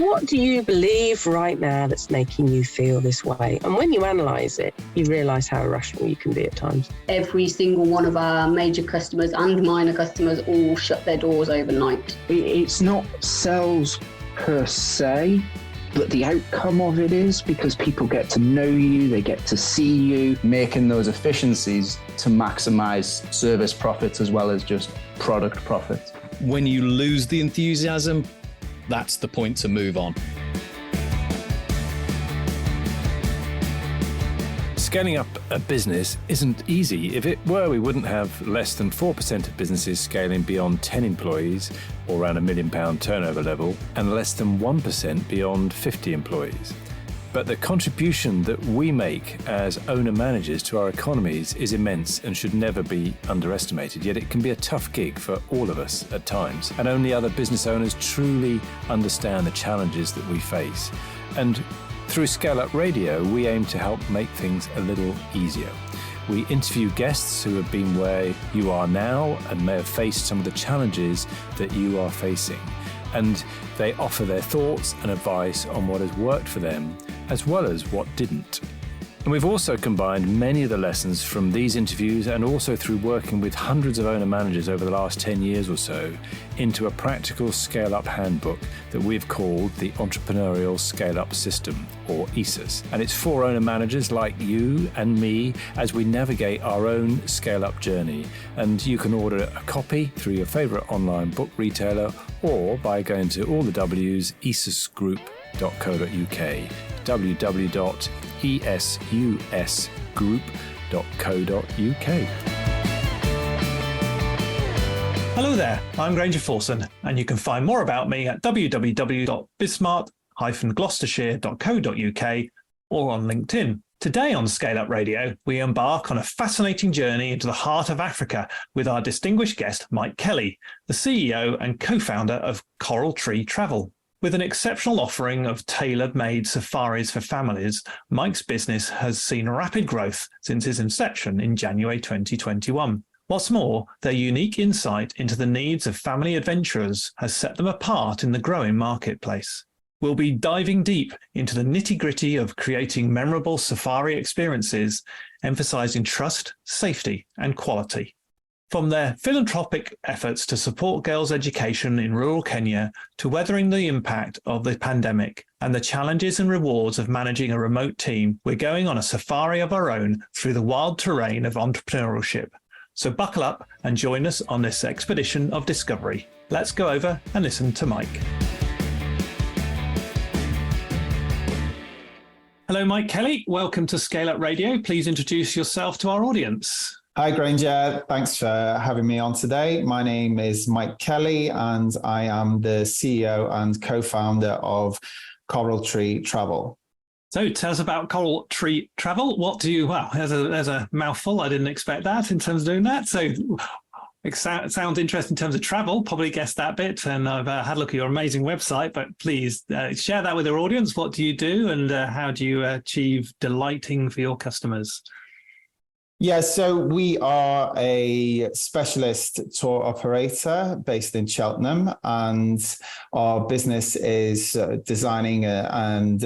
What do you believe right now that's making you feel this way? And when you analyse it, you realise how irrational you can be at times. Every single one of our major customers and minor customers all shut their doors overnight. It's not sales per se, but the outcome of it is, because people get to know you, they get to see you. Making those efficiencies to maximise service profits as well as just product profits. When you lose the enthusiasm, that's the point to move on. Scaling up a business isn't easy. If it were, we wouldn't have less than 4% of businesses scaling beyond 10 employees or around £1 million turnover level, and less than 1% beyond 50 employees. But the contribution that we make as owner-managers to our economies is immense and should never be underestimated, yet it can be a tough gig for all of us at times. And only other business owners truly understand the challenges that we face. And through ScaleUp Radio, we aim to help make things a little easier. We interview guests who have been where you are now and may have faced some of the challenges that you are facing. And they offer their thoughts and advice on what has worked for them, as well as what didn't. And we've also combined many of the lessons from these interviews, and also through working with hundreds of owner-managers over the last 10 years or so, into a practical scale-up handbook that we've called the Entrepreneurial Scale-Up System, or ESUS. And it's for owner-managers like you and me as we navigate our own scale-up journey. And you can order a copy through your favourite online book retailer, or by going to all the W's, esusgroup.co.uk, www.esusgroup.co.uk. Hello there, I'm Granger Forson, and you can find more about me at www.bismart-gloucestershire.co.uk or on LinkedIn. Today on ScaleUp Radio, we embark on a fascinating journey into the heart of Africa with our distinguished guest, Mike Kelly, the CEO and co-founder of Coral Tree Travel. With an exceptional offering of tailor-made safaris for families, Mike's business has seen rapid growth since its inception in January 2021. What's more, their unique insight into the needs of family adventurers has set them apart in the growing marketplace. We'll be diving deep into the nitty-gritty of creating memorable safari experiences, emphasizing trust, safety, and quality. From their philanthropic efforts to support girls' education in rural Kenya to weathering the impact of the pandemic and the challenges and rewards of managing a remote team, we're going on a safari of our own through the wild terrain of entrepreneurship. So buckle up and join us on this expedition of discovery. Let's go over and listen to Mike. Hello, Mike Kelly. Welcome to ScaleUp Radio. Please introduce yourself to our audience. Hi, Granger. Thanks for having me on today. My name is Mike Kelly, and I am the CEO and co-founder of Coral Tree Travel. So tell us about Coral Tree Travel. What do you, well, there's a mouthful. I didn't expect that in terms of doing that. So it sounds interesting in terms of travel, probably guessed that bit. And I've had a look at your amazing website, but please share that with our audience. What do you do, and how do you achieve delighting for your customers? Yeah, so we are a specialist tour operator based in Cheltenham, and our business is designing and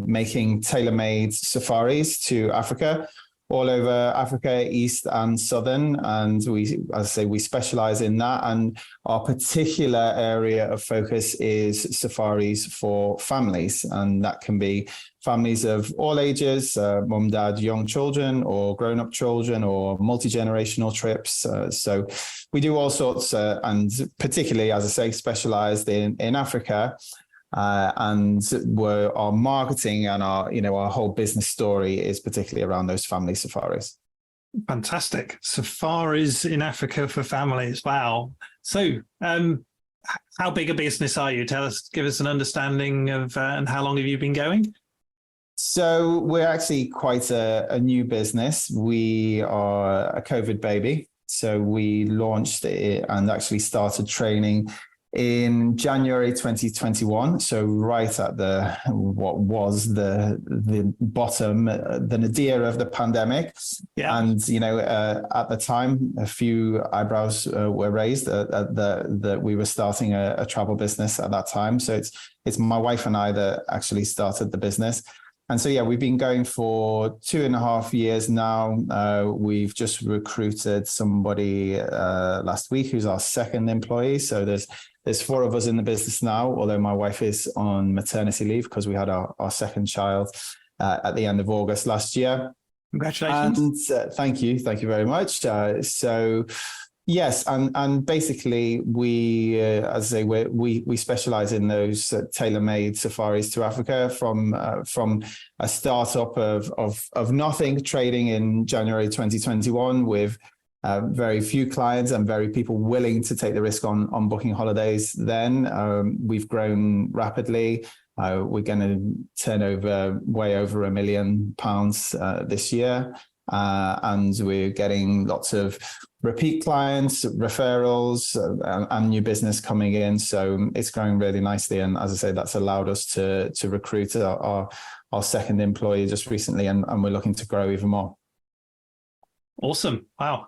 making tailor-made safaris to Africa, all over Africa, East and Southern. And we, as I say, we specialize in that. And our particular area of focus is safaris for families. And that can be families of all ages, mum, dad, young children, or grown-up children, or multi-generational trips. So we do all sorts, and particularly, as I say, specialized in Africa. And our marketing and our whole business story is particularly around those family safaris. Fantastic. Safaris in Africa for families. Wow. So how big a business are you? Give us an understanding of, and how long have you been going? So we're actually quite a new business. We are a COVID baby. So we launched it and actually started training in January 2021, so right at what was the bottom, the nadir of the pandemic. Yeah. And at the time, a few eyebrows were raised that we were starting a travel business at that time. So it's my wife and I that actually started the business. And so, yeah, we've been going for 2.5 years now. We've just recruited somebody last week who's our second employee. So there's 4 of us in the business now, although my wife is on maternity leave because we had our second child at the end of August last year. Congratulations. And thank you very much. So yes, and basically we, as I say, we specialize in those tailor-made safaris to Africa from a startup of nothing, trading in January 2021 with very few clients and very people willing to take the risk on booking holidays. Then we've grown rapidly. We're going to turn over way over £1 million this year. And we're getting lots of repeat clients, referrals, and new business coming in. So it's growing really nicely. And as I say, that's allowed us to recruit our second employee just recently, and we're looking to grow even more. Awesome. Wow.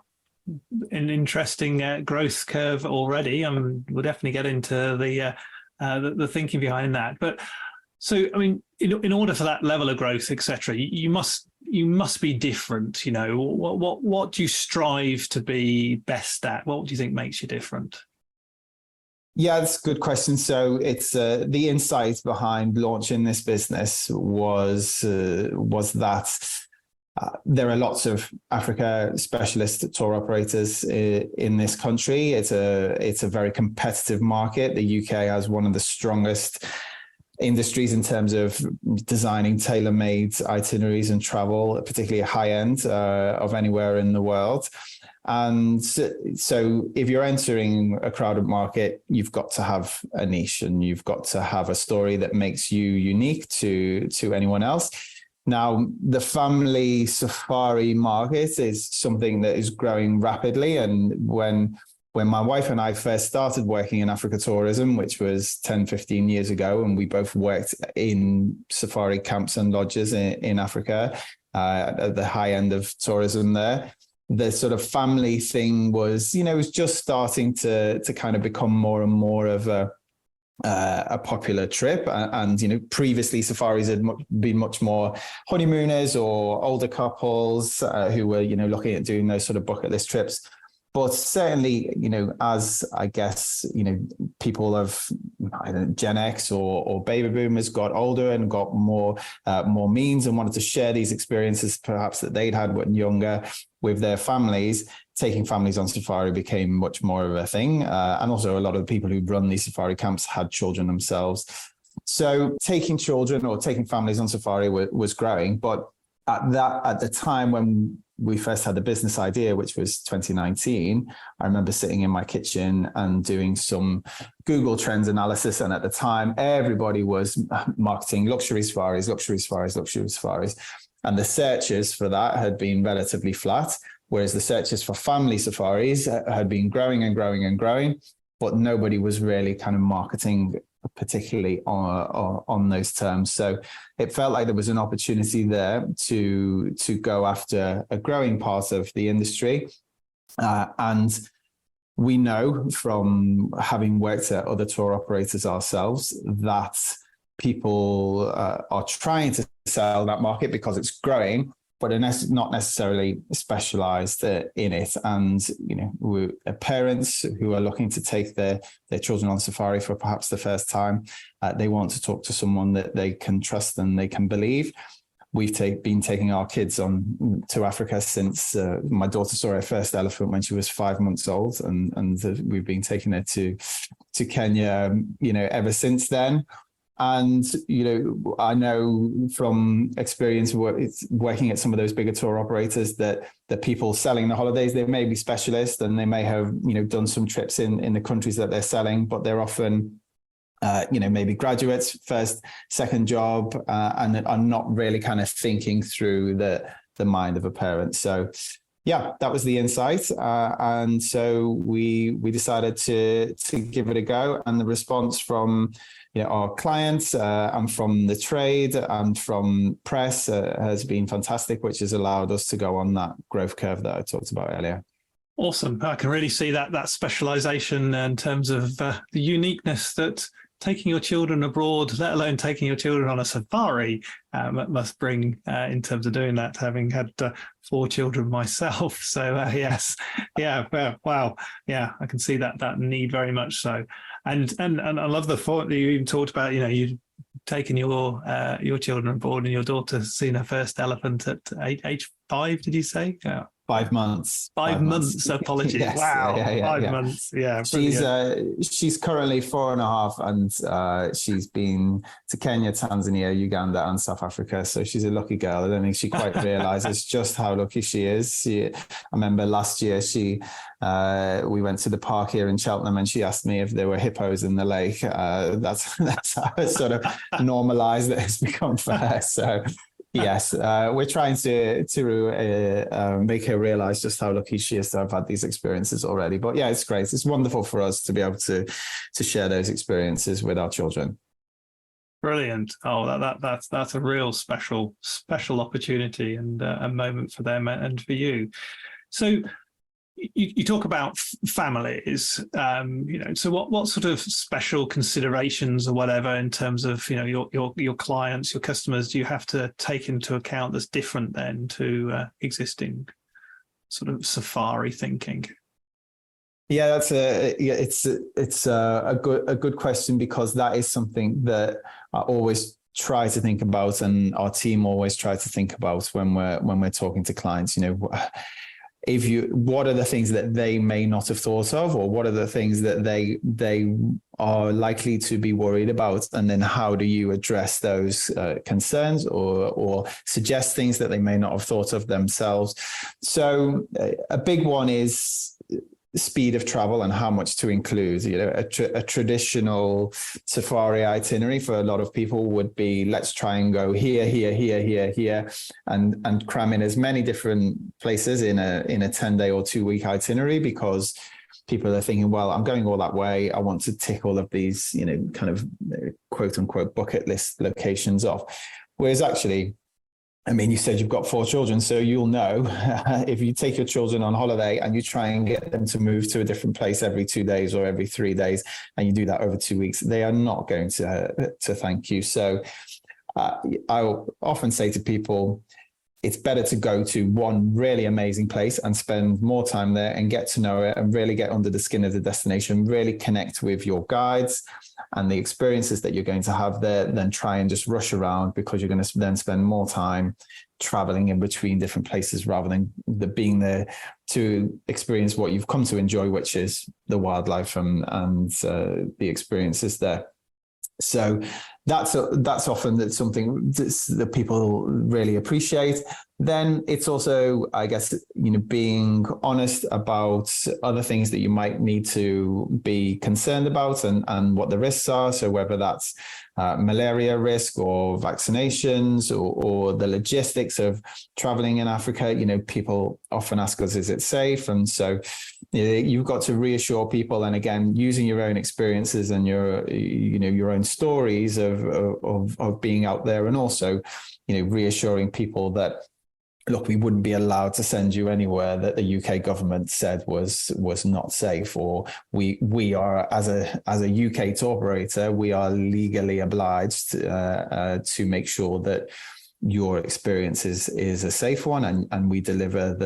An interesting growth curve already. We'll definitely get into the thinking behind that. But so, I mean, in order for that level of growth, etc., you must be different. What do you strive to be best at? What do you think makes you different? Yeah, that's a good question. So it's the insight behind launching this business was that there are lots of Africa specialist tour operators in this country. It's a very competitive market. The UK has one of the strongest industries in terms of designing tailor-made itineraries and travel, particularly high end of anywhere in the world. And so if you're entering a crowded market, you've got to have a niche and you've got to have a story that makes you unique to anyone else. Now, the family safari market is something that is growing rapidly. And when my wife and I first started working in Africa tourism, which was 10, 15 years ago, and we both worked in safari camps and lodges in Africa at the high end of tourism there, the sort of family thing was just starting to kind of become more and more of a popular trip. And previously safaris had been much more honeymooners or older couples who were looking at doing those sort of bucket list trips. But certainly, as I guess, people of Gen X or baby boomers got older and got more means and wanted to share these experiences perhaps that they'd had when younger with their families, taking families on safari became much more of a thing. And also a lot of the people who run these safari camps had children themselves. So taking children or taking families on safari was growing. But at the time when we first had the business idea, which was 2019, I remember sitting in my kitchen and doing some Google Trends analysis. And at the time, everybody was marketing luxury safaris. And the searches for that had been relatively flat, whereas the searches for family safaris had been growing and growing and growing, but nobody was really kind of marketing particularly on those terms. So it felt like there was an opportunity there to go after a growing part of the industry. And we know from having worked at other tour operators ourselves that people are trying to sell that market because it's growing, but are not necessarily specialized in it. And, parents who are looking to take their children on safari for perhaps the first time, they want to talk to someone that they can trust and they can believe. We've been taking our kids on to Africa since my daughter saw her first elephant when she was 5 months old. And we've been taking her to Kenya, ever since then. And, I know from experience working at some of those bigger tour operators that the people selling the holidays, they may be specialists and they may have, done some trips in the countries that they're selling, but they're often, maybe graduates, first, second job, and are not really kind of thinking through the mind of a parent. So, yeah, that was the insight, and so we decided to give it a go. And the response from our clients and from the trade and from press has been fantastic, which has allowed us to go on that growth curve that I talked about earlier. Awesome. I can really see that specialization in terms of the uniqueness that taking your children abroad, let alone taking your children on a safari, must bring in terms of doing that, having had 4 children myself. So yes, yeah, wow, yeah, I can see that need very much so. And I love the thought that you even talked about, you taking your children abroad, and your daughter seen her first elephant at age 5, did you say? Yeah. 5 months. 5 months. Apologies. Yes, wow. yeah. 5 months. Yeah. She's currently 4.5, and she's been to Kenya, Tanzania, Uganda, and South Africa. So she's a lucky girl. I don't think she quite realizes just how lucky she is. I remember last year we went to the park here in Cheltenham, and she asked me if there were hippos in the lake. That's how it sort of normalized that it's become for her. So. Yes, we're trying to make her realize just how lucky she is to have had these experiences already. But yeah, it's great. It's wonderful for us to be able to share those experiences with our children. Brilliant. Oh, that's a real special opportunity and a moment for them and for you. So you talk about families, so what sort of special considerations or whatever in terms of, your clients, your customers, do you have to take into account that's different then to existing sort of safari thinking? Yeah, it's a good question, because that is something that I always try to think about, and our team always try to think about when we're talking to clients. What are the things that they may not have thought of, or what are the things that they are likely to be worried about, and then how do you address those concerns or suggest things that they may not have thought of themselves? So a big one is speed of travel and how much to include. A traditional safari itinerary for a lot of people would be, let's try and go here, and cram in as many different places in a 10-day or 2-week itinerary, because people are thinking, well, I'm going all that way, I want to tick all of these, kind of quote unquote bucket list locations off. Whereas actually, you said you've got 4 children, so you'll know if you take your children on holiday and you try and get them to move to a different place every 2 days or every 3 days, and you do that over 2 weeks, they are not going to thank you. So I'll often say to people, it's better to go to one really amazing place and spend more time there and get to know it and really get under the skin of the destination, really connect with your guides and the experiences that you're going to have there, than try and just rush around, because you're going to then spend more time traveling in between different places rather than being there to experience what you've come to enjoy, which is the wildlife and the experiences there. So that's often something that people really appreciate. Then it's also, I guess, being honest about other things that you might need to be concerned about and what the risks are. So whether that's malaria risk or vaccinations or the logistics of traveling in Africa, people often ask us, is it safe? And so you've got to reassure people. And again, using your own experiences and your own stories of being out there, and also, reassuring people that, look, we wouldn't be allowed to send you anywhere that the UK government said was not safe, or we are, as a UK tour operator, we are legally obliged to make sure that your experience is a safe one, and we deliver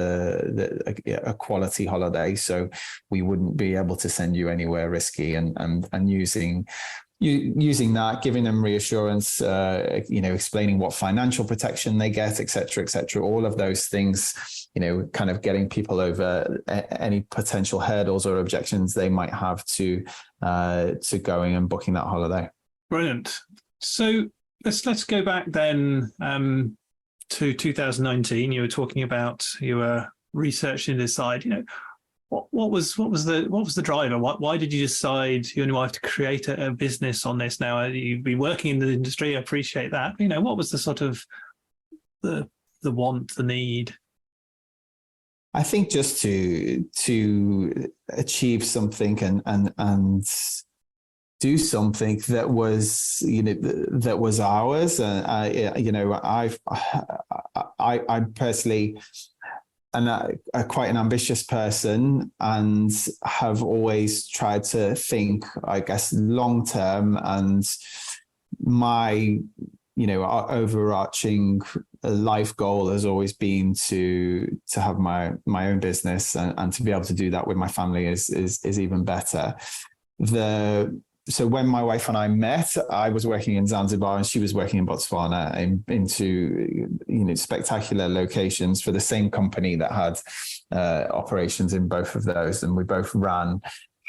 a quality holiday. So we wouldn't be able to send you anywhere risky, and using that, giving them reassurance, explaining what financial protection they get, et cetera, all of those things, kind of getting people over any potential hurdles or objections they might have to going and booking that holiday. Brilliant. So let's go back then to 2019. You were talking about you were researching this side. What was the driver? Why did you decide you and your wife to create a business on this? Now you've been working in the industry, I appreciate that. What was the sort of the want, the need? I think just to achieve something and do something that was, that was ours. I'm personally quite an ambitious person and have always tried to think, I guess, long term. And my, our overarching life goal has always been to have my own business, and to be able to do that with my family is even better. So when my wife and I met, I was working in Zanzibar and she was working in Botswana, into spectacular locations for the same company that had operations in both of those, and we both ran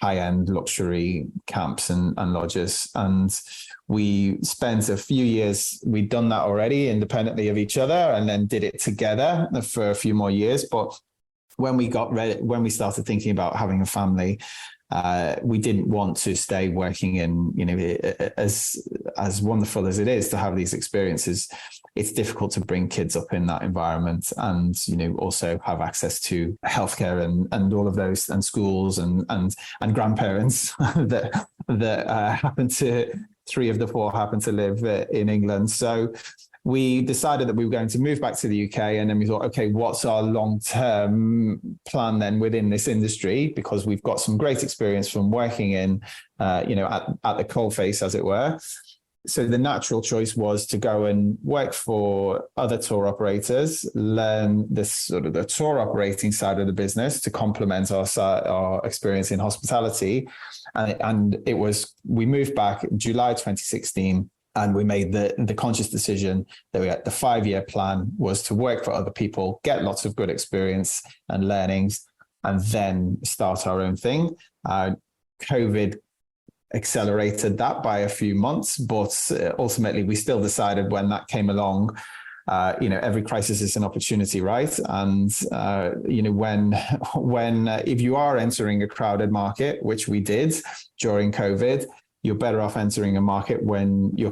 high-end luxury camps and lodges. And we spent a few years, we'd done that already independently of each other, and then did it together for a few more years. But when we started thinking about having a family, we didn't want to stay working in, as wonderful as it is to have these experiences. It's difficult to bring kids up in that environment, and also have access to healthcare and all of those, and schools and grandparents that happen to, 3 of the 4 happen to live in England. So we decided that we were going to move back to the UK, and then we thought, okay, what's our long-term plan then within this industry? Because we've got some great experience from working in, at the coalface, as it were. So the natural choice was to go and work for other tour operators, learn this sort of the tour operating side of the business to complement our experience in hospitality. And we moved back in July 2016. And we made the conscious decision that the 5-year plan was to work for other people, get lots of good experience and learnings, and then start our own thing. COVID accelerated that by a few months, but ultimately we still decided when that came along, every crisis is an opportunity, right? And, when if you are entering a crowded market, which we did during COVID, you're better off entering a market when your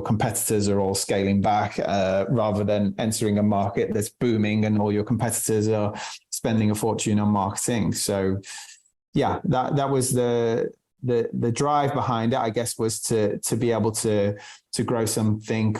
competitors are all scaling back, rather than entering a market that's booming and all your competitors are spending a fortune on marketing. So, yeah, that was the drive behind it, I guess, was to be able to grow something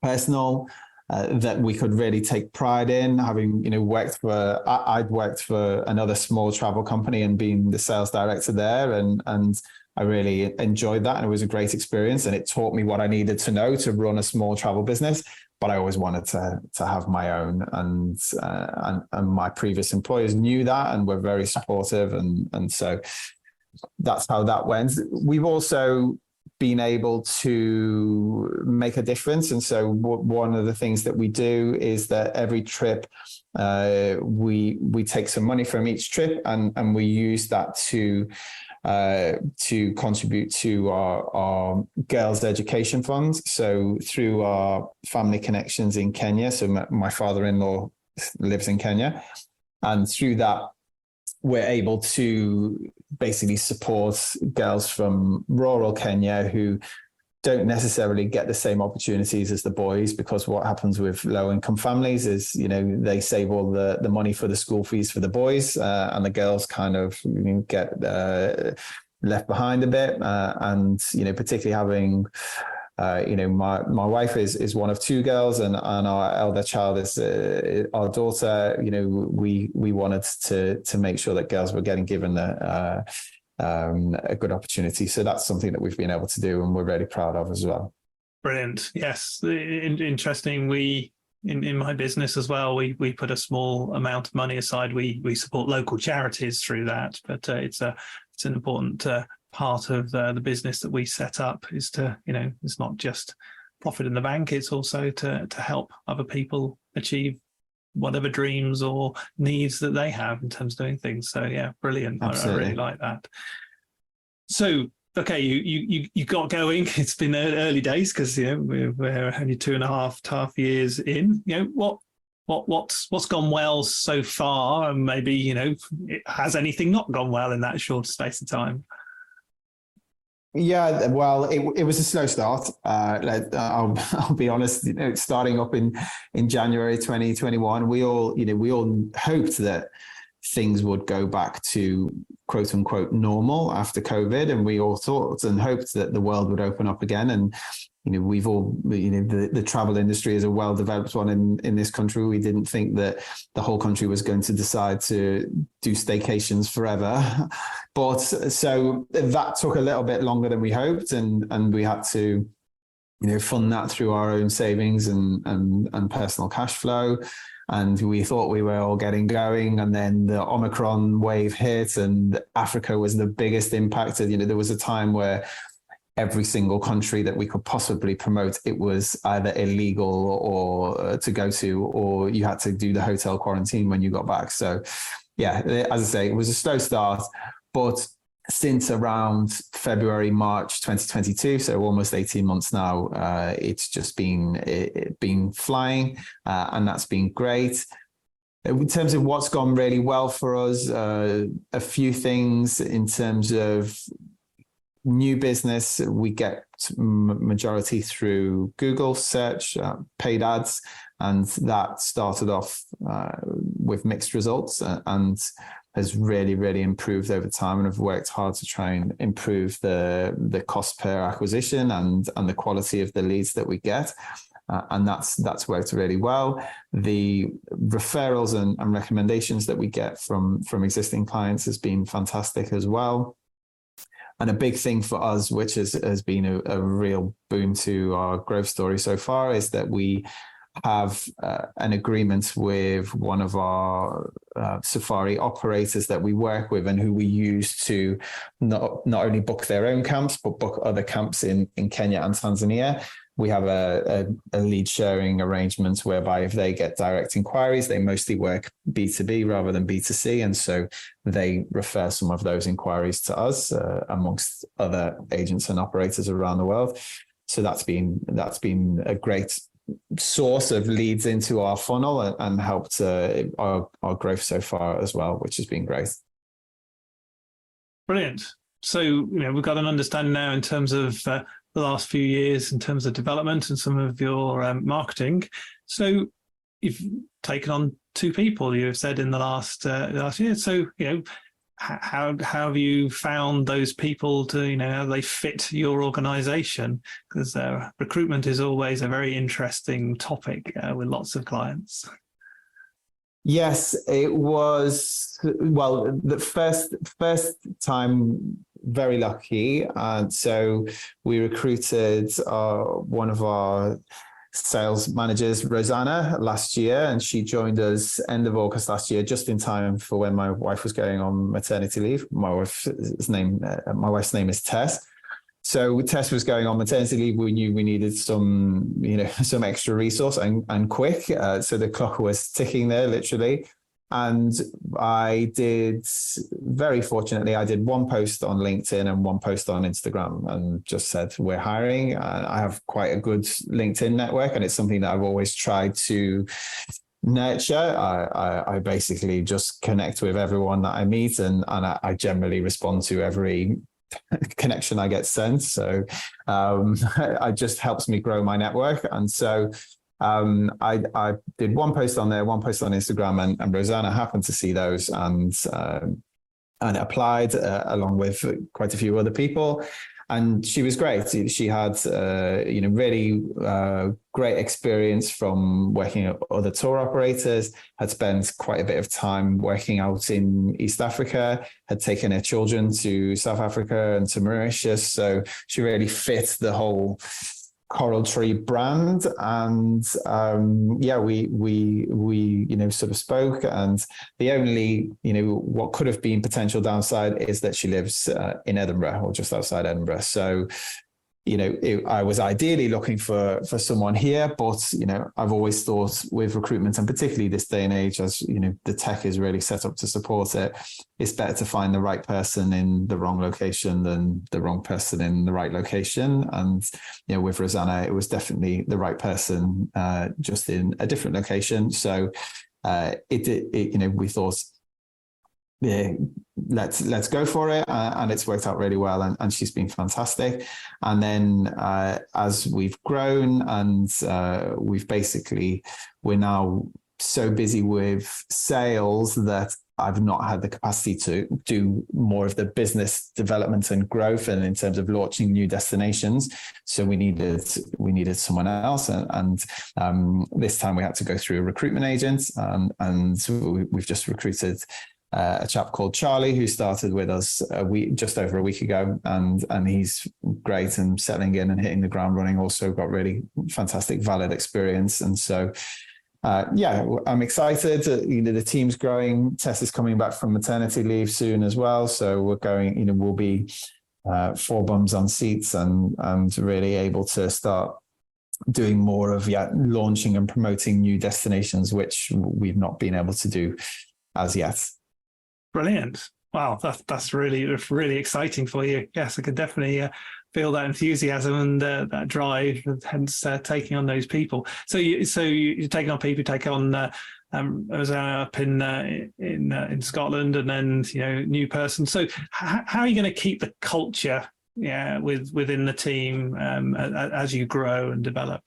personal that we could really take pride in. Having I'd worked for another small travel company and been the sales director there, and I really enjoyed that, and it was a great experience, and it taught me what I needed to know to run a small travel business. But I always wanted to have my own, and my previous employers knew that and were very supportive, and so that's how that went. We've also been able to make a difference, and so one of the things that we do is that every trip we take some money from each trip, and we use that to contribute to our girls' education funds. So through our family connections in Kenya, so my father-in-law lives in Kenya, and through that we're able to basically support girls from rural Kenya who don't necessarily get the same opportunities as the boys, because what happens with low-income families is, they save all the money for the school fees for the boys, and the girls kind of get left behind a bit. And particularly having, my wife is one of 2 girls, and our elder child is our daughter. We wanted to make sure that girls were getting given a good opportunity. So that's something that we've been able to do, and we're really proud of as well. Brilliant. Yes. Interesting. We, in my business as well, we put a small amount of money aside. We support local charities through that, but it's an important part of the business that we set up, is to, it's not just profit in the bank, it's also to help other people achieve whatever dreams or needs that they have in terms of doing things. So yeah, brilliant. I really like that. So, okay, you got going. It's been early days, because we're only 2.5 years in. What's gone well so far, and maybe has anything not gone well in that short space of time? Yeah, well, it was a slow start. I'll be honest. Starting up in January 2021, we all hoped that things would go back to quote unquote normal after COVID, and we all thought and hoped that the world would open up again. And we've all, the travel industry is a well-developed one in this country. We didn't think that the whole country was going to decide to do staycations forever. But so that took a little bit longer than we hoped. And we had to, fund that through our own savings and personal cash flow. And we thought we were all getting going. And then the Omicron wave hit and Africa was the biggest impacted. There was a time where every single country that we could possibly promote, it was either illegal or to go to, or you had to do the hotel quarantine when you got back. So yeah, as I say, it was a slow start, but since around February, March 2022, so almost 18 months now, it's just been flying, and that's been great. In terms of what's gone really well for us, a few things in terms of new business, we get majority through Google search, paid ads, and that started off with mixed results and has really, really improved over time, and have worked hard to try and improve the cost per acquisition and the quality of the leads that we get. And that's worked really well. The referrals and recommendations that we get from existing clients has been fantastic as well. And a big thing for us, which has been a real boon to our growth story so far, is that we have an agreement with one of our safari operators that we work with and who we use to not only book their own camps, but book other camps in Kenya and Tanzania. We have a lead sharing arrangement whereby if they get direct inquiries, they mostly work B2B rather than B2C. And so they refer some of those inquiries to us amongst other agents and operators around the world. So that's been a great source of leads into our funnel and helped our growth so far as well, which has been great. Brilliant. So, we've got an understanding now in terms of the last few years in terms of development and some of your marketing. So you've taken on 2 people, you have said, in the last year. So, how have you found those people to, how they fit your organization? Because recruitment is always a very interesting topic with lots of clients. Yes, it was, well, the first time, very lucky. And so we recruited one of our sales managers, Rosanna, last year, and she joined us end of August last year, just in time for when my wife was going on maternity leave. My wife's name is Tess. So Tess was going on maternity leave. We knew we needed some extra resource and quick. So the clock was ticking there, literally. And very fortunately, I did one post on LinkedIn and one post on Instagram and just said, we're hiring. I have quite a good LinkedIn network, and it's something that I've always tried to nurture. I basically just connect with everyone that I meet, and I generally respond to every connection I get sent. So it just helps me grow my network. And so I did one post on there, one post on Instagram, and Rosanna happened to see those and applied along with quite a few other people. And she was great. She had, really great experience from working at other tour operators, had spent quite a bit of time working out in East Africa, had taken her children to South Africa and to Mauritius. So she really fit the whole Coral Tree brand. And we sort of spoke, and the only, what could have been potential downside is that she lives in Edinburgh, or just outside Edinburgh. So, I was ideally looking for someone here, but, I've always thought with recruitment, and particularly this day and age, as, the tech is really set up to support it, it's better to find the right person in the wrong location than the wrong person in the right location. And, with Rosanna, it was definitely the right person, just in a different location. So we thought yeah, let's go for it, and it's worked out really well, and she's been fantastic. And then as we've grown, and we're now so busy with sales that I've not had the capacity to do more of the business development and growth, and in terms of launching new destinations. So we needed someone else, and this time we had to go through a recruitment agent, and we've just recruited a chap called Charlie, who started with us just over a week ago, and he's great and settling in and hitting the ground running. Also got really fantastic valid experience, and so I'm excited. The team's growing. Tess is coming back from maternity leave soon as well, so we're going. We'll be 4 bums on seats, and really able to start doing more of launching and promoting new destinations, which we've not been able to do as yet. Brilliant. Wow, that's really exciting for you. Yes, I could definitely feel that enthusiasm and that drive, hence taking on those people. So you're taking on people, take on Rosanna up in Scotland, and then new person. So how are you going to keep the culture within the team as you grow and develop?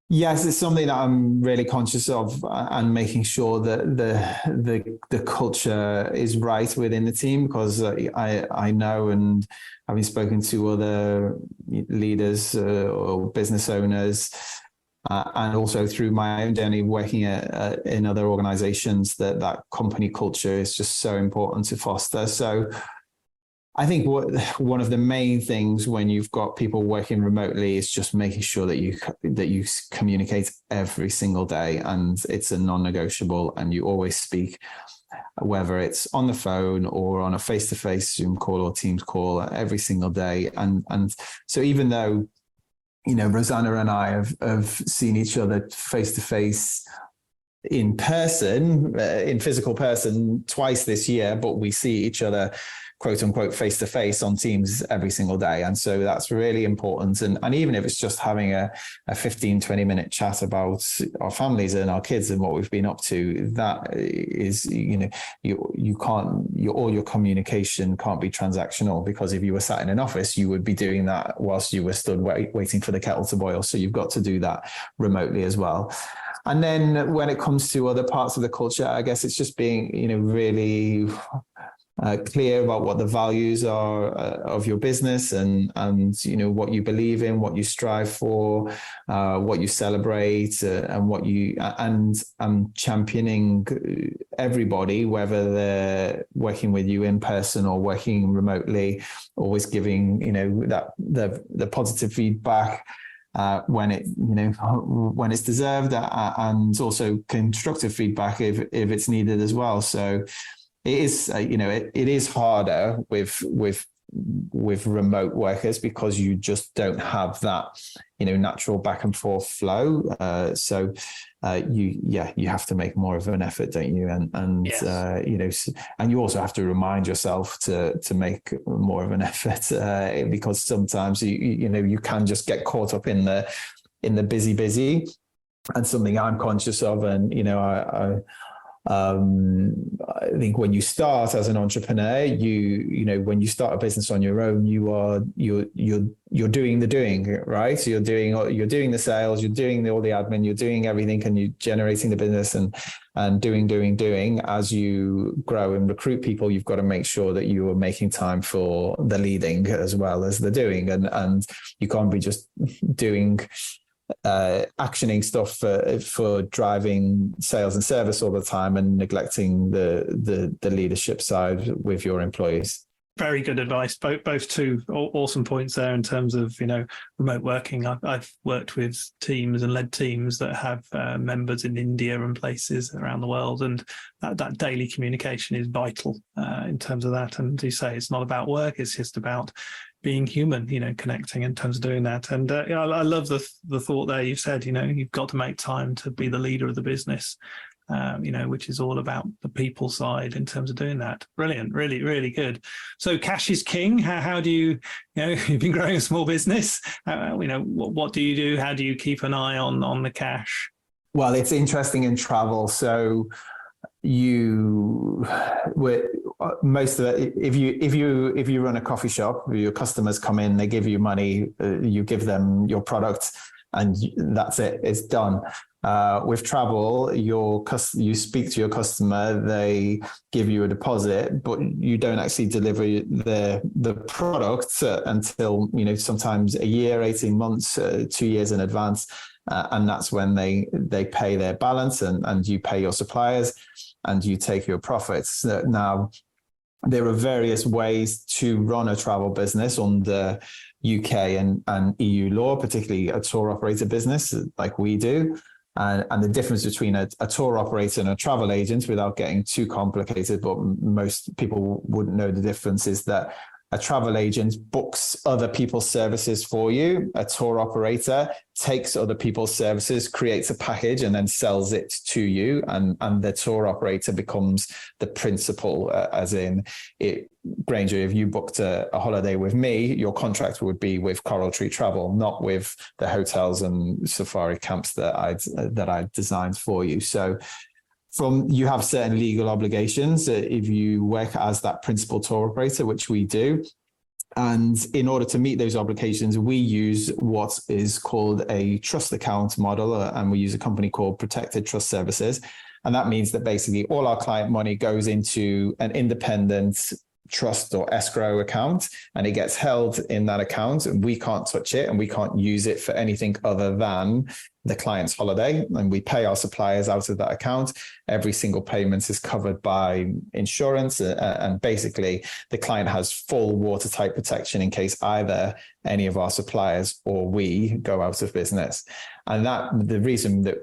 Yes, it's something that I'm really conscious of, and making sure that the culture is right within the team, because I know, and having spoken to other leaders or business owners, and also through my own journey working in other organizations, that company culture is just so important to foster. So I think one of the main things when you've got people working remotely is just making sure that you communicate every single day, and it's a non-negotiable, and you always speak, whether it's on the phone or on a face-to-face Zoom call or Teams call, every single day. And so even though Rosanna and I have seen each other face-to-face in person, in physical person, twice this year, but we see each other quote unquote face to face on Teams every single day. And so that's really important. And even if it's just having a 15-20 minute chat about our families and our kids and what we've been up to, that is, you can't, all your communication can't be transactional, because if you were sat in an office, you would be doing that whilst you were stood waiting for the kettle to boil. So you've got to do that remotely as well. And then when it comes to other parts of the culture, I guess it's just being, really clear about what the values are of your business, and what you believe in, what you strive for, what you celebrate, and what you and championing everybody, whether they're working with you in person or working remotely, always giving that the positive feedback when it's deserved, and also constructive feedback if it's needed as well. So it is, it is harder with remote workers, because you just don't have that, natural back and forth flow. So you have to make more of an effort, don't you? And yes. And you also have to remind yourself to make more of an effort, because sometimes you can just get caught up in the busy. And something I'm conscious of, and I think when you start as an entrepreneur, when you start a business on your own, you're doing the doing, right? So you're doing the sales, you're doing all the admin, you're doing everything, and you're generating the business and doing. As you grow and recruit people, you've got to make sure that you are making time for the leading as well as the doing, and you can't be just doing actioning stuff for driving sales and service all the time and neglecting the leadership side with your employees. Very good advice. Both two awesome points there in terms of, remote working. I've worked with teams and led teams that have members in India and places around the world, and that daily communication is vital in terms of that. And you say it's not about work; it's just about being human, connecting in terms of doing that. And I love the thought there. You said, you've got to make time to be the leader of the business. Which is all about the people side in terms of doing that. Brilliant. Really, really good. So cash is king. How do you, you've been growing a small business. What do you do? How do you keep an eye on the cash? Well, it's interesting in travel. So, most of it, if you run a coffee shop, your customers come in, they give you money, you give them your product, and that's it, it's done. With travel, you speak to your customer, they give you a deposit, but you don't actually deliver the product until, sometimes a year, 18 months, 2 years in advance. And that's when they pay their balance, and you pay your suppliers and you take your profits. Now, there are various ways to run a travel business under UK and EU law, particularly a tour operator business like we do. And the difference between a tour operator and a travel agent, without getting too complicated, but most people wouldn't know the difference, is that a travel agent books other people's services for you. A tour operator takes other people's services, creates a package, and then sells it to you. And the tour operator becomes the principal, as in it. Granger, if you booked a holiday with me, your contract would be with Coral Tree Travel, not with the hotels and safari camps that I'd designed for you. So you have certain legal obligations if you work as that principal tour operator, which we do. And in order to meet those obligations, we use what is called a trust account model, and we use a company called Protected Trust Services. And that means that basically all our client money goes into an independent trust or escrow account, and it gets held in that account, and we can't touch it, and we can't use it for anything other than the client's holiday. And we pay our suppliers out of that account. Every single payment is covered by insurance, and basically the client has full watertight protection in case either any of our suppliers or we go out of business. And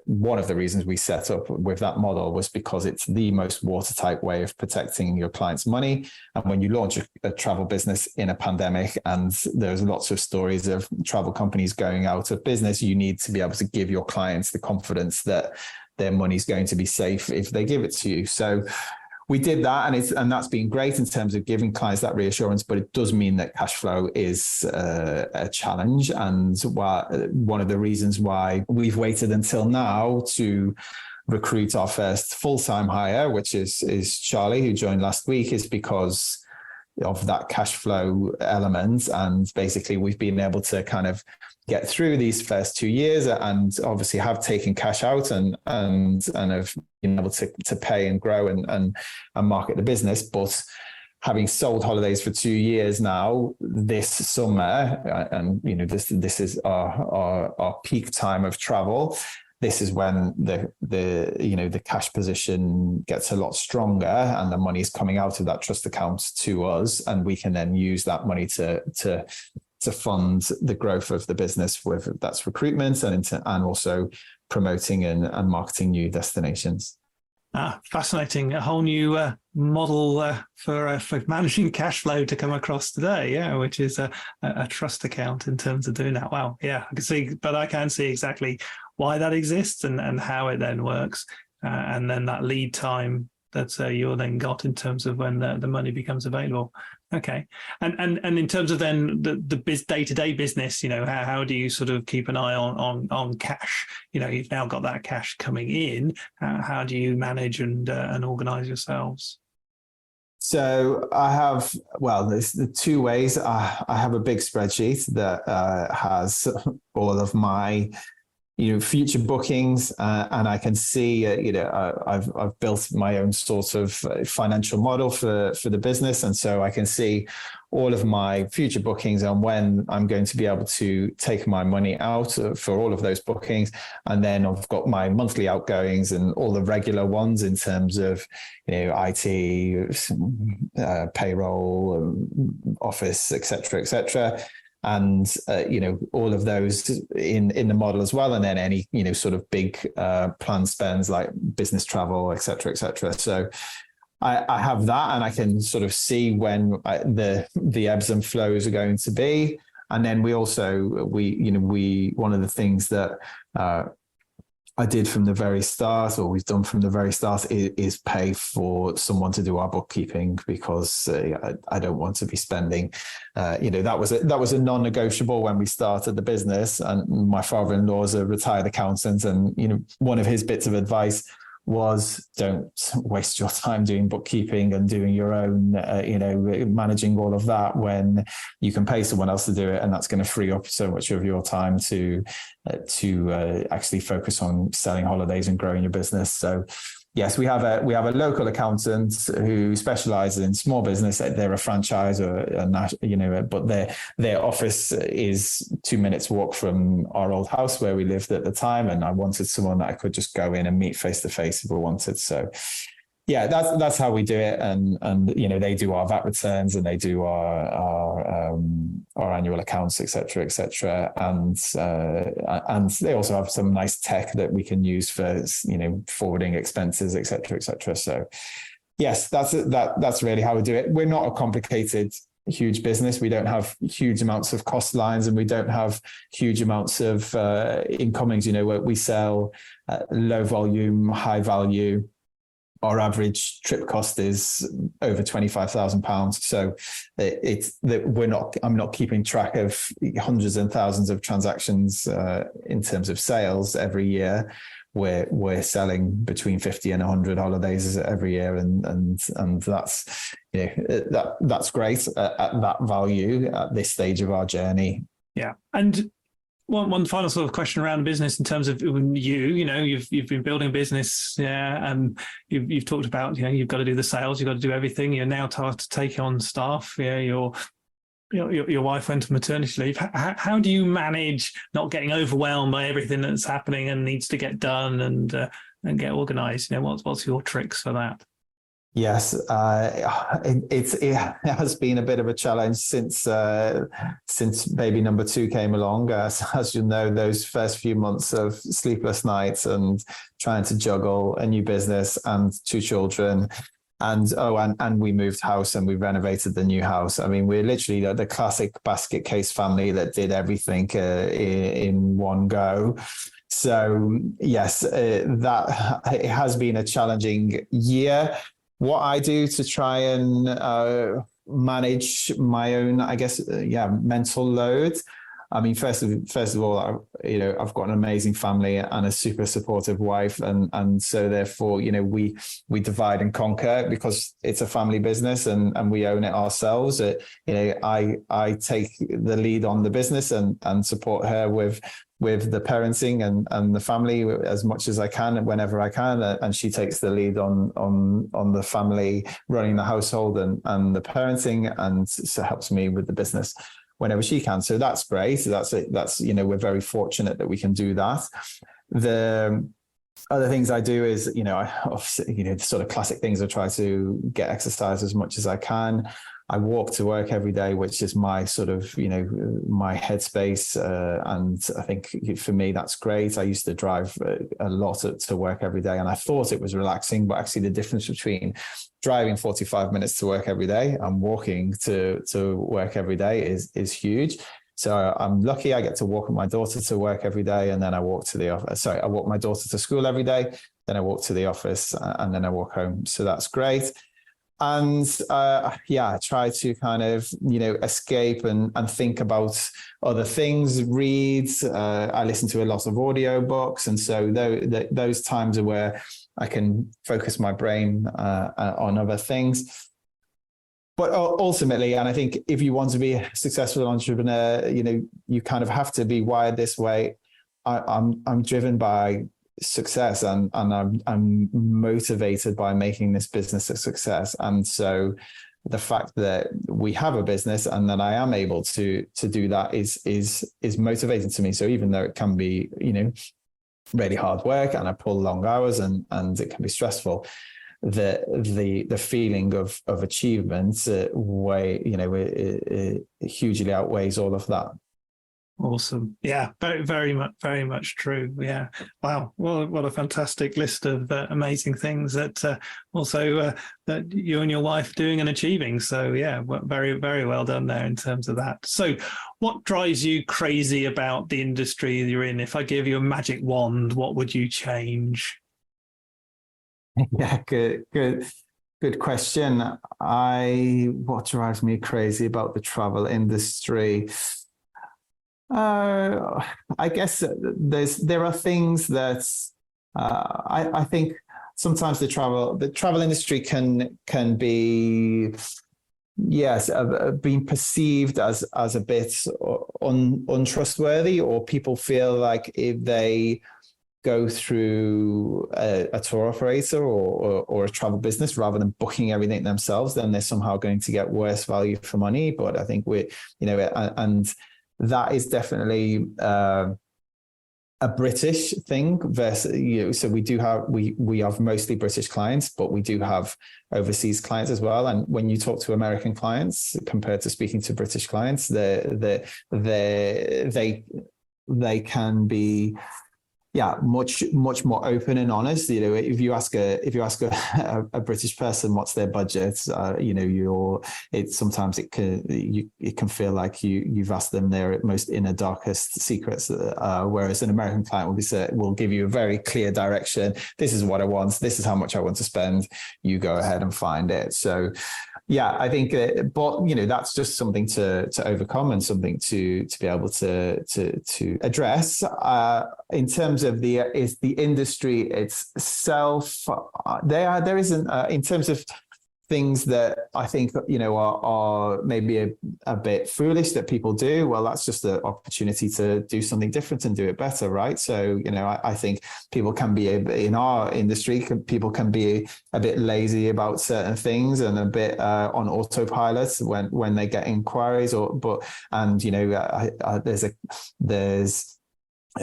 one of the reasons we set up with that model was because it's the most watertight way of protecting your client's money. And when you launch a travel business in a pandemic, and there's lots of stories of travel companies going out of business, you need to be able to give your clients the confidence that their money's going to be safe if they give it to you. So we did that, and that's been great in terms of giving clients that reassurance, but it does mean that cash flow is a challenge. And one of the reasons why we've waited until now to recruit our first full-time hire, which is Charlie, who joined last week, is because of that cash flow element. And basically we've been able to kind of get through these first 2 years, and obviously have taken cash out and have been able to pay and grow and market the business. But having sold holidays for 2 years now, this summer, and this is our peak time of travel. This is when the cash position gets a lot stronger, and the money is coming out of that trust account to us, and we can then use that money to fund the growth of the business, whether that's recruitment and also promoting and marketing new destinations. Fascinating. A whole new model for managing cash flow to come across today, which is a trust account in terms of doing that. Wow, yeah, I can see exactly why that exists and how it then works, and then that lead time that you're then got in terms of when the money becomes available. Okay, and in terms of then the day-to-day business, how do you sort of keep an eye on cash? You've now got that cash coming in. How do you manage and organize yourselves? So there's the two ways. I have a big spreadsheet that has all of my future bookings, and I can see, I've built my own sort of financial model for the business. And so I can see all of my future bookings and when I'm going to be able to take my money out for all of those bookings. And then I've got my monthly outgoings and all the regular ones in terms of, IT, payroll, office, et cetera. And, all of those in the model as well. And then any, sort of big planned spends like business travel, et cetera. So I have that, and I can sort of see when the ebbs and flows are going to be. And then we also, one of the things that I did from the very start, or we've done from the very start, is pay for someone to do our bookkeeping, because I don't want to be spending. That was a non-negotiable when we started the business. And my father-in-law is a retired accountant, and one of his bits of advice was don't waste your time doing bookkeeping and doing your own, managing all of that when you can pay someone else to do it. And that's going to free up so much of your time to actually focus on selling holidays and growing your business. So yes, we have a local accountant who specializes in small business. They're a franchise but their office is 2 minutes walk from our old house where we lived at the time. And I wanted someone that I could just go in and meet face to face if we wanted. So yeah, that's how we do it. And they do our VAT returns and they do our annual accounts, et cetera. And they also have some nice tech that we can use for, forwarding expenses, et cetera. So yes, that's really how we do it. We're not a complicated, huge business. We don't have huge amounts of cost lines and we don't have huge amounts of incomings. We sell low volume, high value. Our average trip cost is over £25,000. So I'm not keeping track of hundreds and thousands of transactions in terms of sales every year. We're selling between 50 and 100 holidays every year, and that's that's great at that value at this stage of our journey. Yeah, and one final sort of question around business in terms of you've been building a business, and you've talked about you've got to do the sales, you've got to do everything. You're now tasked to take on staff. Your wife went to maternity leave. How do you manage not getting overwhelmed by everything that's happening and needs to get done and get organised? What's your tricks for that? Yes, it has been a bit of a challenge since baby number 2 came along. As you know, those first few months of sleepless nights and trying to juggle a new business and 2 children. And we moved house and we renovated the new house. I mean, we're literally the classic basket case family that did everything in one go. So yes, it has been a challenging year. What I do to try and manage my own, mental load. I mean, first of all, I've got an amazing family and a super supportive wife, and so therefore, we divide and conquer because it's a family business and we own it ourselves. I take the lead on the business and support her with the parenting and the family as much as I can, whenever I can, and she takes the lead on the family, running the household and the parenting, and so helps me with the business whenever she can. So that's great. So that's we're very fortunate that we can do that. The other things I do is, the sort of classic things. I try to get exercise as much as I can. I walk to work every day, which is my sort of, my headspace. And I think for me, that's great. I used to drive a lot to work every day, and I thought it was relaxing, but actually the difference between driving 45 minutes to work every day and walking to work every day is huge. So I'm lucky I get to walk with my daughter to work every day, and then I walk to the office. I walk my daughter to school every day, then I walk to the office, and then I walk home. So that's great. And I try to kind of, escape and think about other things, read. I listen to a lot of audio books. And so those times are where I can focus my brain on other things. But ultimately, and I think if you want to be a successful entrepreneur, you kind of have to be wired this way. I'm driven by success and I'm motivated by making this business a success. And so the fact that we have a business and that I am able to do that is motivating to me. So even though it can be, really hard work and I pull long hours and it can be stressful, the feeling of achievement hugely outweighs all of that. Awesome. Yeah, very much true. Yeah. Wow. Well, what a fantastic list of amazing things that that you and your wife are doing and achieving. So yeah, very, very well done there in terms of that. So what drives you crazy about the industry you're in? If I give you a magic wand, what would you change? Yeah, good question. What drives me crazy about the travel industry? I guess there are things that I think sometimes the travel industry can be, yes, being perceived as a bit untrustworthy, or people feel like if they go through a tour operator or a travel business rather than booking everything themselves, then they're somehow going to get worse value for money. But I think and that is definitely a British thing versus, so we have mostly British clients, but we do have overseas clients as well. And when you talk to American clients compared to speaking to British clients, they can be much more open and honest. If you ask a British person what's their budget, sometimes it can feel like you've asked them their most inner darkest secrets, whereas an American client will give you a very clear direction. This is what I want, this is how much I want to spend, you go ahead and find it. So I think that's just something to overcome and something to be able to address. In terms of the industry itself, there isn't in terms of things that I think are maybe a bit foolish that people do. Well, that's just the opportunity to do something different and do it better, right? So I think people can be in our industry. People can be a bit lazy about certain things and a bit on autopilot when they get inquiries.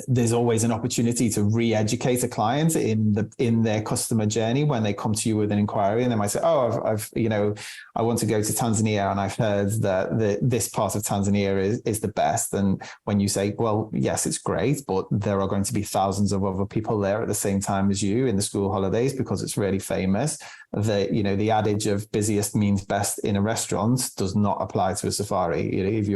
There's always an opportunity to re-educate a client in their customer journey when they come to you with an inquiry, and they might say, "Oh, I want to go to Tanzania, and I've heard that this part of Tanzania is the best." And when you say, "Well, yes, it's great, but there are going to be thousands of other people there at the same time as you in the school holidays because it's really famous," the adage of busiest means best in a restaurant does not apply to a safari. If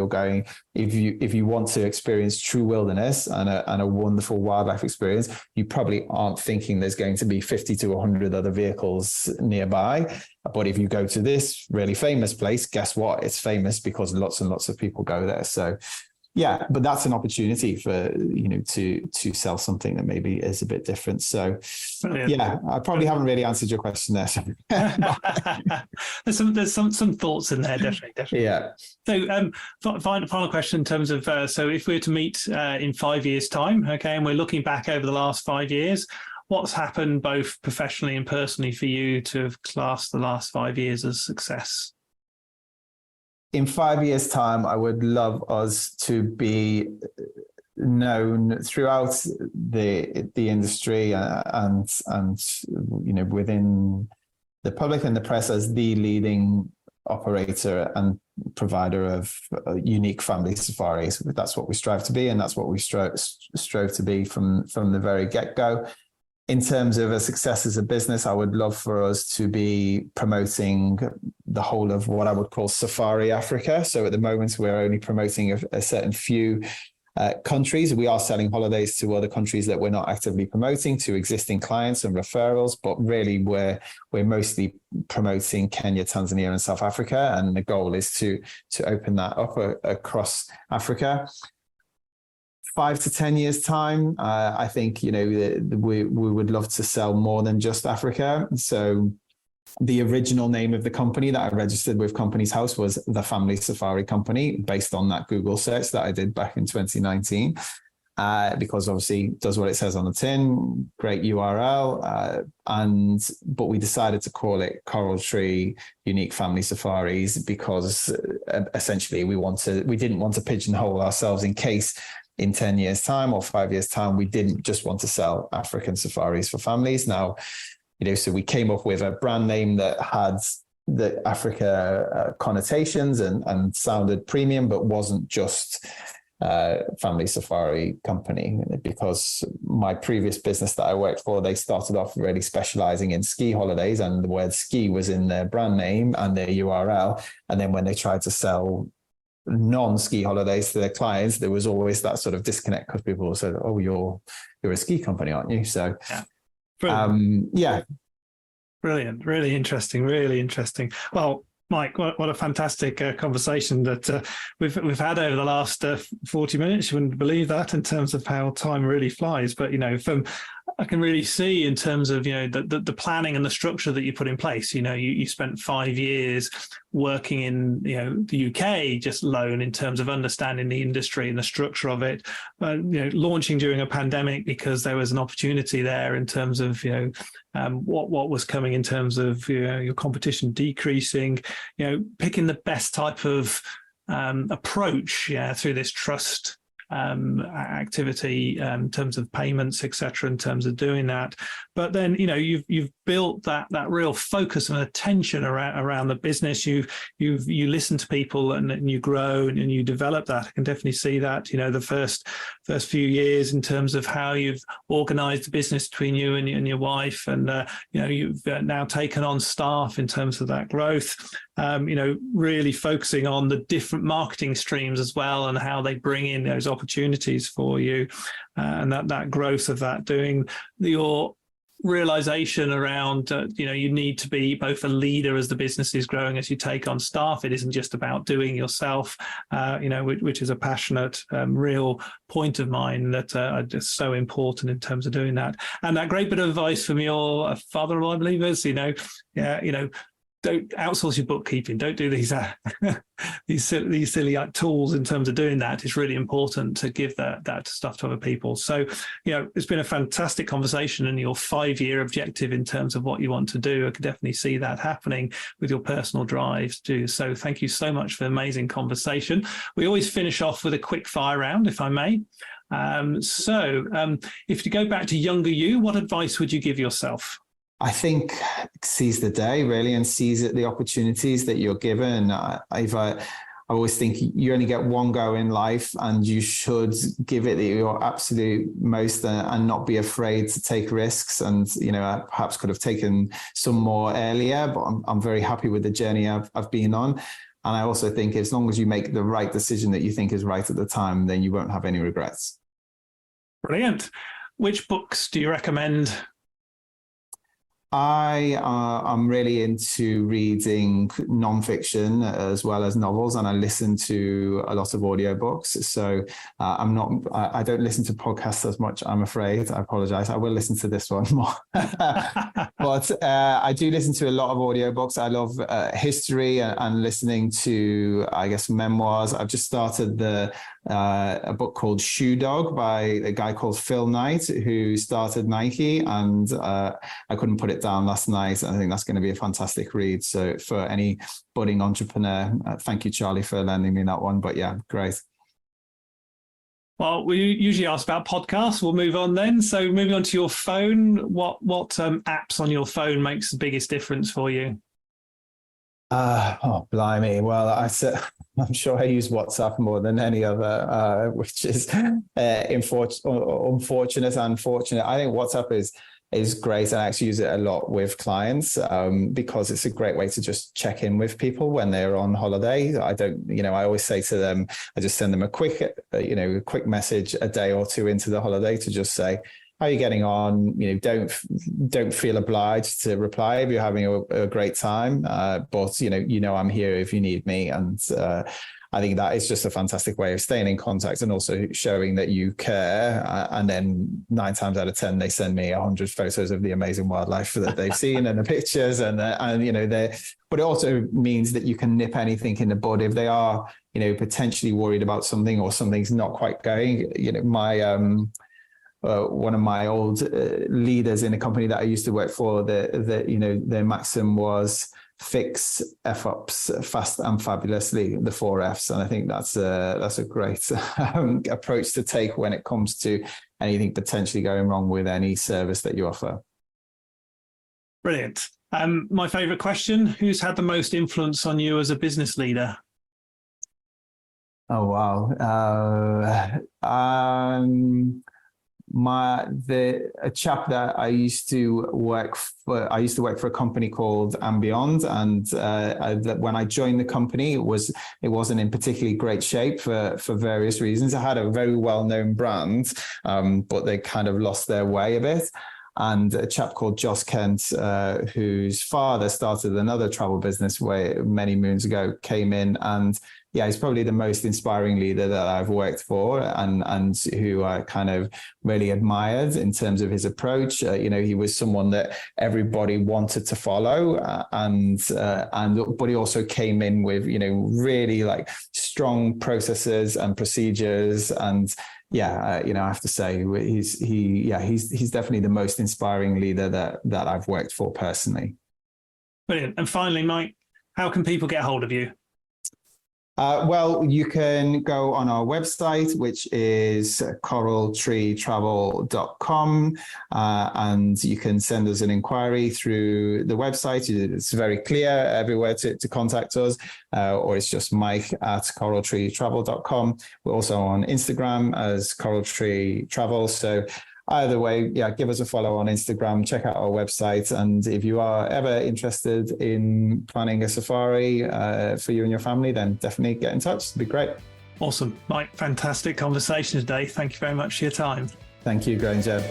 you want to experience true wilderness and a wonderful wildlife experience, you probably aren't thinking there's going to be 50 to 100 other vehicles nearby. But if you go to this really famous place, guess what? It's famous because lots and lots of people go there. So but that's an opportunity for to sell something that maybe is a bit different. So I probably haven't really answered your question there. There's some thoughts in there, definitely. Yeah. So final question in terms of so if we were to meet in 5 years' time, okay, and we're looking back over the last 5 years, what's happened both professionally and personally for you to have classed the last 5 years as success? In 5 years' time, I would love us to be known throughout the industry and within the public and the press as the leading operator and provider of unique family safaris. That's what we strive to be, and that's what we strove to be from the very get-go. In terms of a success as a business, I would love for us to be promoting the whole of what I would call Safari Africa. So at the moment, we're only promoting a certain few countries. We are selling holidays to other countries that we're not actively promoting, to existing clients and referrals, but really we're mostly promoting Kenya, Tanzania, and South Africa. And the goal is to open that up across Africa. 5 to 10 years time, I think, we would love to sell more than just Africa. So the original name of the company that I registered with Companies House was the Family Safari Company, based on that Google search that I did back in 2019, because obviously it does what it says on the tin, great URL. But we decided to call it Coral Tree Unique Family Safaris because essentially we didn't want to pigeonhole ourselves in case in 10 years' time or 5 years' time, we didn't just want to sell African safaris for families. Now, so we came up with a brand name that had the Africa connotations and sounded premium, but wasn't just family safari company, because my previous business that I worked for, they started off really specializing in ski holidays, and the word ski was in their brand name and their URL. And then when they tried to sell non-ski holidays to their clients, there was always that sort of disconnect because people said, "Oh, you're a ski company, aren't you?" So Brilliant. Really interesting. Well, Mike, what a fantastic conversation that we've had over the last 40 minutes. You wouldn't believe that in terms of how time really flies. But, from I can really see in terms of, the planning and the structure that you put in place. You spent 5 years working in, the UK just alone in terms of understanding the industry and the structure of it, launching during a pandemic because there was an opportunity there in terms of, what was coming in terms of your competition decreasing, picking the best type of approach through this trust activity in terms of payments, etc., in terms of doing that. But then you've built that real focus and attention around the business. You listen to people and you grow and you develop that. I can definitely see that. The first few years in terms of how you've organized the business between you and your wife, and you've now taken on staff in terms of that growth. Really focusing on the different marketing streams as well and how they bring in those opportunities for you, and that growth of that, doing your realization around you need to be both a leader as the business is growing, as you take on staff. It isn't just about doing yourself, which is a passionate real point of mine that are just so important in terms of doing that. And that great bit of advice from your father-in-law, I believe, is don't outsource your bookkeeping. Don't do these these silly tools in terms of doing that. It's really important to give that stuff to other people. So, it's been a fantastic conversation, and your 5-year objective in terms of what you want to do, I could definitely see that happening with your personal drives too. So thank you so much for the amazing conversation. We always finish off with a quick fire round, if I may. If you go back to younger you, what advice would you give yourself? I think seize the day, really, and seize the opportunities that you're given. I always think you only get one go in life, and you should give it your absolute most and not be afraid to take risks. And, I perhaps could have taken some more earlier, but I'm very happy with the journey I've been on. And I also think as long as you make the right decision that you think is right at the time, then you won't have any regrets. Brilliant. Which books do you recommend? I'm really into reading nonfiction as well as novels, and I listen to a lot of audiobooks. So I don't listen to podcasts as much, I'm afraid. I apologize. I will listen to this one more. But I do listen to a lot of audiobooks. I love history and listening to, I guess, memoirs. I've just started a book called Shoe Dog by a guy called Phil Knight, who started Nike, and I couldn't put it down last night. I think that's going to be a fantastic read. So for any budding entrepreneur, thank you, Charlie, for lending me that one. But yeah, great. Well, we usually ask about podcasts. We'll move on then. So moving on to your phone, what apps on your phone makes the biggest difference for you? Blimey. Well, I'm sure I use WhatsApp more than any other, which is unfortunate and fortunate. I think WhatsApp is great. I actually use it a lot with clients because it's a great way to just check in with people when they're on holiday. I always say to them, I just send them a quick message a day or two into the holiday to just say, how are you getting on? Don't feel obliged to reply if you're having a great time. But I'm here if you need me. And I think that is just a fantastic way of staying in contact and also showing that you care. And then 9 times out of 10, they send me 100 photos of the amazing wildlife that they've seen and the pictures. But it also means that you can nip anything in the bud if they are, potentially worried about something or something's not quite going. One of my old leaders in a company that I used to work for, their maxim was fix F-ups fast and fabulously, the 4 Fs. And I think that's a great approach to take when it comes to anything potentially going wrong with any service that you offer. Brilliant. My favorite question, who's had the most influence on you as a business leader? Oh, wow. A chap that I used to work for a company called Beyond, and when I joined the company, it wasn't in particularly great shape for various reasons. It had a very well-known brand, but they kind of lost their way a bit. And a chap called Joss Kent, whose father started another travel business many moons ago, came in and he's probably the most inspiring leader that I've worked for, and who I kind of really admired in terms of his approach. He was someone that everybody wanted to follow, but he also came in with really like strong processes and procedures. And I have to say he's definitely the most inspiring leader that I've worked for personally. Brilliant. And finally, Mike, how can people get hold of you? Well, you can go on our website, which is coraltreetravel.com, and you can send us an inquiry through the website. It's very clear everywhere to contact us, or it's just mike@coraltreetravel.com. We're also on Instagram as coraltreetravel. So either way, give us a follow on Instagram, check out our website. And if you are ever interested in planning a safari for you and your family, then definitely get in touch. It'd be great. Awesome. Mike, fantastic conversation today. Thank you very much for your time. Thank you, Granger.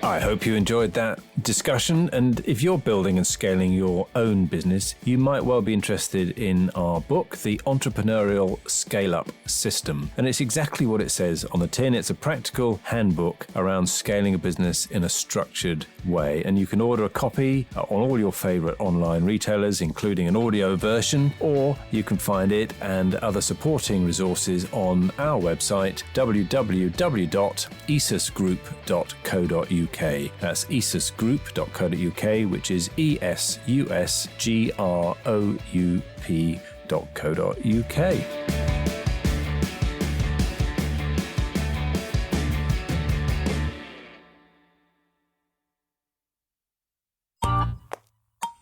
I hope you enjoyed that discussion, and if you're building and scaling your own business, you might well be interested in our book, The Entrepreneurial ScaleUp System. And it's exactly what it says on the tin. It's a practical handbook around scaling a business in a structured way. And you can order a copy on all your favorite online retailers, including an audio version, or you can find it and other supporting resources on our website, www.esusgroup.co.uk. That's esusgroup.co.uk, which is esusgroup.co.uk.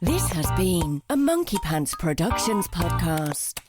This has been a Monkey Pants Productions podcast.